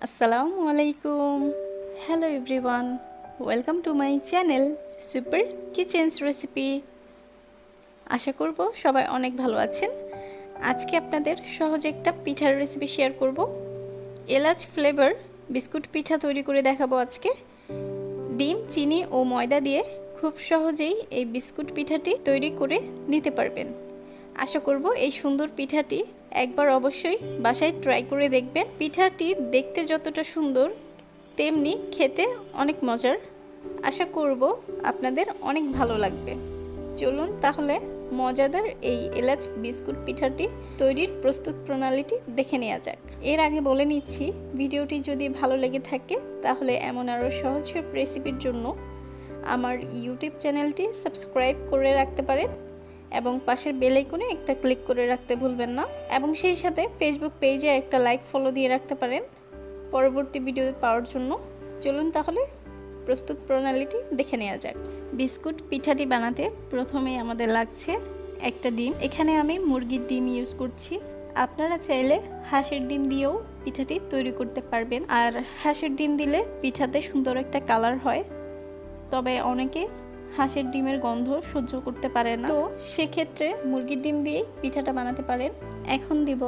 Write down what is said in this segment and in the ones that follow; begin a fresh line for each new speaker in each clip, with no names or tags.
আসসালামু আলাইকুম। Hello everyone, welcome to my channel super kitchens recipe. আশা করব সবাই অনেক ভালো আছেন। আজকে আপনাদের সহজে একটা পিঠার রেসিপি শেয়ার করব। এলাচ ফ্লেভার বিস্কুট পিঠা তৈরি করে দেখাবো আজকে। ডিম, চিনি ও ময়দা দিয়ে খুব সহজেই এই বিস্কুট পিঠাটি তৈরি করে নিতে পারবেন। আশা করব এই সুন্দর পিঠাটি একবার অবশ্যই বাসায় ট্রাই করে দেখবেন। পিঠাটি দেখতে যতটা সুন্দর তেমনি খেতে অনেক মজার। আশা করব আপনাদের অনেক ভালো লাগবে। চলুন তাহলে মজাদার এই এলাচ বিস্কুট পিঠাটি তৈরির প্রস্তুত প্রণালীটি দেখে নেওয়া যাক। এর আগে বলে নিচ্ছি, ভিডিওটি যদি ভালো লেগে থাকে তাহলে এমন আরও সহজ সব রেসিপির জন্য আমার ইউটিউব চ্যানেলটি সাবস্ক্রাইব করে রাখতে পারেন এবং পাশের বেল আইকনে একটা ক্লিক করে রাখতে ভুলবেন না, এবং সেই সাথে ফেসবুক পেজে একটা লাইক ফলো দিয়ে রাখতে পারেন পরবর্তী ভিডিও পাওয়ার জন্য। চলুন তাহলে প্রস্তুত প্রণালীটি দেখে নেওয়া যাক। বিস্কুট পিঠাটি বানাতে প্রথমে আমাদের লাগছে একটা ডিম। এখানে আমি মুরগির ডিম ইউজ করছি। আপনারা চাইলে হাঁসের ডিম দিয়েও পিঠাটি তৈরি করতে পারবেন, আর হাঁসের ডিম দিলে পিঠাতে সুন্দর একটা কালার হয়। তবে অনেকে হাঁসের ডিমের গন্ধ সহ্য করতে পারে না, তো সেক্ষেত্রে মুরগির ডিম দিয়েই পিঠাটা বানাতে পারেন। এখন দিব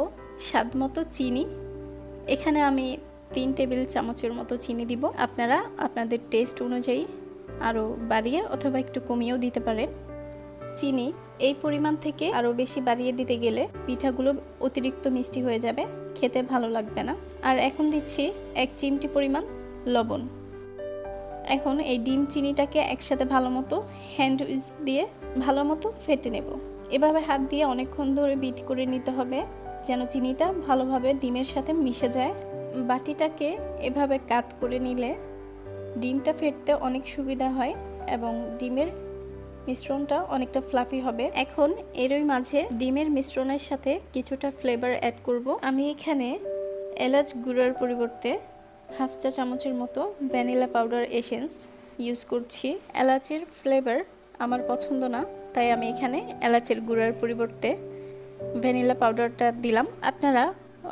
স্বাদ মতো চিনি। এখানে আমি 3 টেবিল চামচের মতো চিনি দিব। আপনারা আপনাদের টেস্ট অনুযায়ী আরও বাড়িয়ে অথবা একটু কমিয়েও দিতে পারেন। চিনি এই পরিমাণ থেকে আরও বেশি বাড়িয়ে দিতে গেলে পিঠাগুলো অতিরিক্ত মিষ্টি হয়ে যাবে, খেতে ভালো লাগবে না। আর এখন দিচ্ছি 1 চিমটি পরিমাণ লবণ। এখন এই ডিম চিনিটাকে একসাথে ভালো মতো হ্যান্ড উইস্ক দিয়ে ভালো মতো ফেটে নেব। এভাবে হাত দিয়ে অনেকক্ষণ ধরে বিট করে নিতে হবে যেন চিনিটা ভালোভাবে ডিমের সাথে মিশে যায়। বাটিটাকে এভাবে কাত করে নিলে ডিমটা ফেটতে অনেক সুবিধা হয় এবং ডিমের মিশ্রণটা অনেকটা ফ্লাফি হবে। এখন এরই মাঝে ডিমের মিশ্রণের সাথে কিছুটা ফ্লেভার অ্যাড করব। আমি এখানে এলাচ গুঁড়ার পরিবর্তে হাফ চা চামচের মতো ভ্যানিলা পাউডার এসেন্স ইউজ করছি। এলাচের ফ্লেভার আমার পছন্দ না, তাই আমি এখানে এলাচের গুঁড়ার পরিবর্তে ভ্যানিলা পাউডারটা দিলাম। আপনারা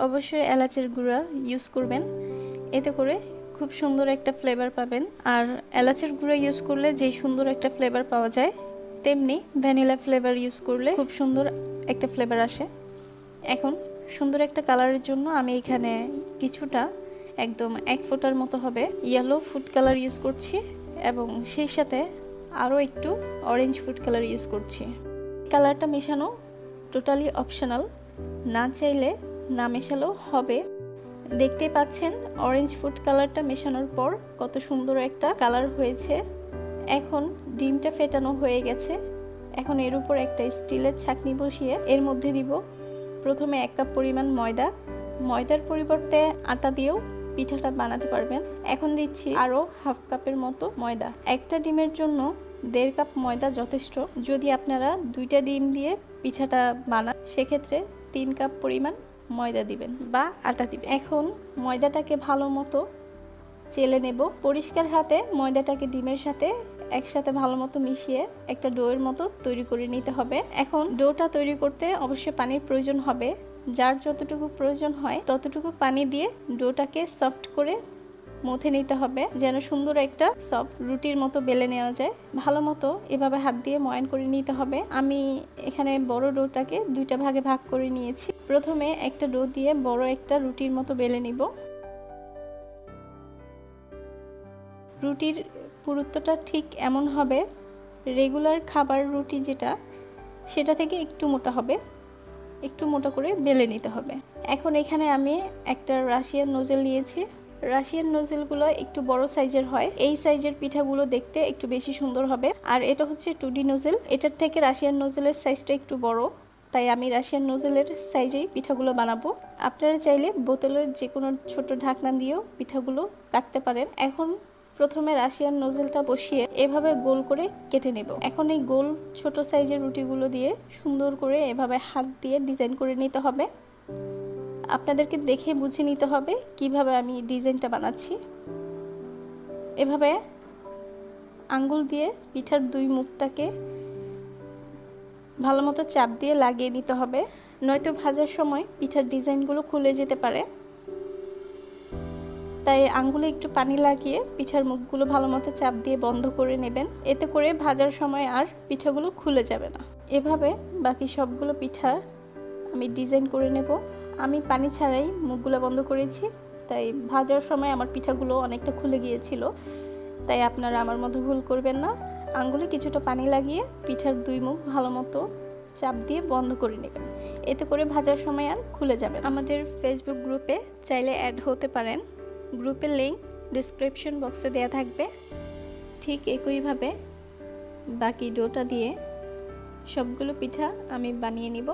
অবশ্যই এলাচের গুঁড়া ইউজ করবেন, এতে করে খুব সুন্দর একটা ফ্লেভার পাবেন। আর এলাচের গুঁড়া ইউজ করলে যেই সুন্দর একটা ফ্লেভার পাওয়া যায়, তেমনি ভ্যানিলা ফ্লেভার ইউজ করলে খুব সুন্দর একটা ফ্লেভার আসে। এখন সুন্দর একটা কালারের জন্য আমি এখানে কিছুটা একদম 1 ফোঁটার মতো হবে ইয়েলো ফুড কালার ইউজ করছি, এবং সেই সাথে আরও একটু অরেঞ্জ ফুড কালার ইউজ করছি। কালারটা মেশানো টোটালি অপশনাল, না চাইলে না মেশালেও হবে। দেখতে পাচ্ছেন অরেঞ্জ ফুড কালারটা মেশানোর পর কত সুন্দর একটা কালার হয়েছে। এখন ডিমটা ফেটানো হয়ে গেছে। এখন এর উপর একটা স্টিলের ছাঁকনি বসিয়ে এর মধ্যে দিব প্রথমে 1 কাপ পরিমাণ ময়দা। ময়দার পরিবর্তে আটা দিয়েও পিঠাটা বানাতে পারবেন। এখন দিচ্ছি আরও হাফ কাপের মতো ময়দা। একটা ডিমের জন্য 1.5 কাপ ময়দা যথেষ্ট। যদি আপনারা 2টা ডিম দিয়ে পিঠাটা বানান সেক্ষেত্রে 3 কাপ পরিমাণ ময়দা দিবেন বা আটা দিবেন। এখন ময়দাটাকে ভালো মতো চেলে নেব। পরিষ্কার হাতে ময়দাটাকে ডিমের সাথে একসাথে ভালো মতো মিশিয়ে একটা ডোয়ের মতো তৈরি করে নিতে হবে। এখন ডোটা তৈরি করতে অবশ্যই পানির প্রয়োজন হবে। যার যতটুকু প্রয়োজন হয় ততটুকু পানি দিয়ে ডোটাকে সফট করে মথে নিতে হবে যেন সুন্দর একটা সফট রুটির মতো বেলে নেওয়া যায়। ভালো মতো এভাবে হাত দিয়ে ময়ান করে নিতে হবে। আমি এখানে বড় ডোটাকে 2টা ভাগে ভাগ করে নিয়েছি। প্রথমে একটা ডো দিয়ে বড় একটা রুটির মতো বেলে নিব। রুটির পুরুত্বটা ঠিক এমন হবে, রেগুলার খাবার রুটি যেটা সেটা থেকে একটু মোটা হবে, একটু মোটা করে বেলে নিতে হবে। এখন এখানে আমি একটা রাশিয়ান নোজেল নিয়েছি। রাশিয়ান নোজেলগুলো একটু বড় সাইজের হয়, এই সাইজের পিঠাগুলো দেখতে একটু বেশি সুন্দর হবে। আর এটা হচ্ছে 2D নোজেল, এটার থেকে রাশিয়ান নোজেলের সাইজটা একটু বড়, তাই আমি রাশিয়ান নোজেলের সাইজেই পিঠাগুলো বানাবো। আপনারা চাইলে বোতলের যে কোনো ছোট ঢাকনা দিয়েও পিঠাগুলো কাটতে পারেন। এখন প্রথমে রাশিয়ান নোজেলটা বসিয়ে এভাবে গোল করে কেটে নেব। এখন এই গোল ছোট সাইজের রুটিগুলো দিয়ে সুন্দর করে এভাবে হাত দিয়ে ডিজাইন করে নিতে হবে। আপনাদেরকে দেখে বুঝে নিতে হবে কিভাবে আমি ডিজাইনটা বানাচ্ছি। এভাবে আঙ্গুল দিয়ে পিঠার 2 মুখটাকে ভালো মতো চাপ দিয়ে লাগিয়ে নিতে হবে, নয়তো ভাজার সময় পিঠার ডিজাইনগুলো খুলে যেতে পারে। তাই আঙ্গুলে একটু পানি লাগিয়ে পিঠার মুখগুলো ভালো মতো চাপ দিয়ে বন্ধ করে নেবেন। এতে করে ভাজার সময় আর পিঠাগুলো খুলে যাবে না। এভাবে বাকি সবগুলো পিঠা আমি ডিজাইন করে নেব। আমি পানি ছাড়াই মুখগুলো বন্ধ করেছি, তাই ভাজার সময় আমার পিঠাগুলো অনেকটা খুলে গিয়েছিল। তাই আপনারা আমার মতো ভুল করবেন না। আঙ্গুলে কিছুটা পানি লাগিয়ে পিঠার দুই মুখ ভালো মতো চাপ দিয়ে বন্ধ করে নেবেন। এতে করে ভাজার সময় আর খুলে যাবে। আমাদের ফেসবুক গ্রুপে চাইলে অ্যাড হতে পারেন। গ্রুপের লিঙ্ক ডেসক্রিপশন বক্সে দেওয়া থাকবে। ঠিক একইভাবে বাকি ডোটা দিয়ে সবগুলো পিঠা আমি বানিয়ে নিব।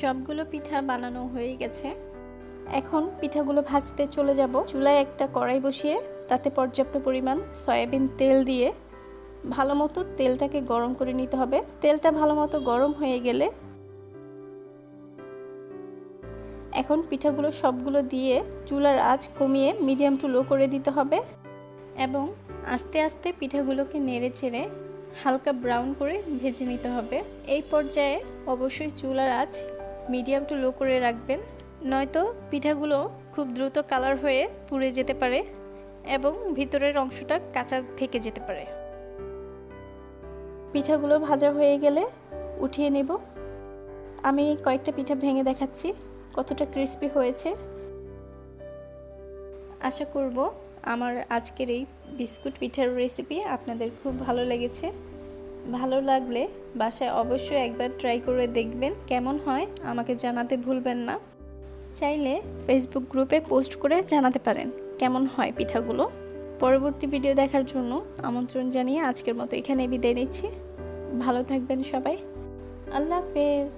সবগুলো পিঠা বানানো হয়ে গেছে। এখন পিঠাগুলো ভাজতে চলে যাব। চুলায় একটা কড়াই বসিয়ে তাতে পর্যাপ্ত পরিমাণ সয়াবিন তেল দিয়ে ভালো মতো তেলটাকে গরম করে নিতে হবে। তেলটা ভালো মতো গরম হয়ে গেলে এখন পিঠাগুলো সবগুলো দিয়ে চুলার আঁচ কমিয়ে মিডিয়াম টু লো করে দিতে হবে এবং আস্তে আস্তে পিঠাগুলোকে নেড়ে চেড়ে হালকা ব্রাউন করে ভেজে নিতে হবে। এই পর্যায়ে অবশ্যই চুলার আঁচ মিডিয়াম টু লো করে রাখবেন, নয়তো পিঠাগুলো খুব দ্রুত কালার হয়ে পুড়ে যেতে পারে এবং ভিতরের অংশটা কাঁচা থেকে যেতে পারে। পিঠাগুলো ভাজা হয়ে গেলে উঠিয়ে নেব। আমি কয়েকটা পিঠা ভেঙে দেখাচ্ছি কতটা ক্রিস্পি হয়েছে। আশা করব আমার আজকের এই বিস্কুট পিঠার রেসিপি আপনাদের খুব ভালো লেগেছে। ভালো লাগলে বাসায় অবশ্যই একবার ট্রাই করে দেখবেন, কেমন হয় আমাকে জানাতে ভুলবেন না। চাইলে ফেসবুক গ্রুপে পোস্ট করে জানাতে পারেন কেমন হয় পিঠাগুলো। পরবর্তী ভিডিও দেখার জন্য আমন্ত্রণ জানিয়ে আজকের মতো এখানে বিদায় নিচ্ছি। ভালো থাকবেন সবাই। আল্লাহ হাফেজ।